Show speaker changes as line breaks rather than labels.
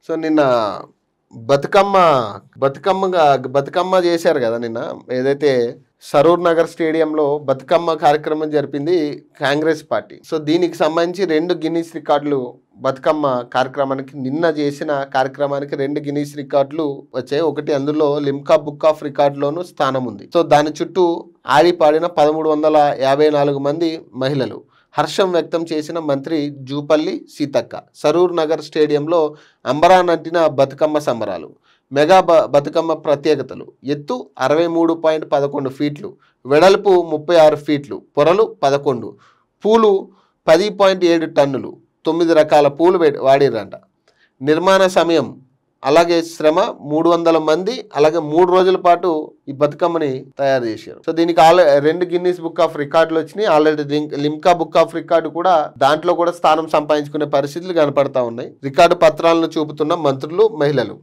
So నిన్న బతుకమ్మ బతుకమ్మ చేశారు కదా నిన్న. ఏదైతే సరూర్ నగర్ స్టేడియంలో బతుకమ్మ కార్యక్రమం జరిపింది కాంగ్రెస్ పార్టీ. సో దీనికి సంబంధించి 2 గిన్నీస్ రికార్డులు బతుకమ్మ కార్యక్రమానికి నిన్న చేసిన కార్యక్రమానికి 2 గిన్నీస్ రికార్డులు వచ్చాయి. ఒకటి అందులో లిమ్కా బుక్ ఆఫ్ రికార్డులోనూ స్థానం ఉంది. సో దాని చుట్టూ ఆడి పాడిన 1354 మంది మహిళలు. హర్షం వ్యక్తం చేసిన మంత్రి జూపల్లి సీతక్క. సరూర్ నగర్ స్టేడియంలో అంబరా నటిన బతుకమ్మ సంబరాలు. మెగా బతుకమ్మ ప్రత్యేకతలు. ఎత్తు 63.11 ఫీట్లు, వెడల్పు 36 ఫీట్లు, పొరలు 11, పూలు 10.7 టన్నులు, 9 రకాల పూలు వాడిరంట. నిర్మాణ సమయం అలాగే శ్రమ 300 మంది, అలాగే 3 రోజుల పాటు ఈ బతుకమ్మని తయారు చేశారు. సో దీనికి 2 గిన్నీస్ బుక్ ఆఫ్ రికార్డులు వచ్చినాయి. Already Limca book of record కూడా దాంట్లో కూడా స్థానం సంపాదించుకునే పరిస్థితులు కనపడతా ఉన్నాయి. రికార్డు పత్రాలను చూపుతున్న మంత్రులు, మహిళలు.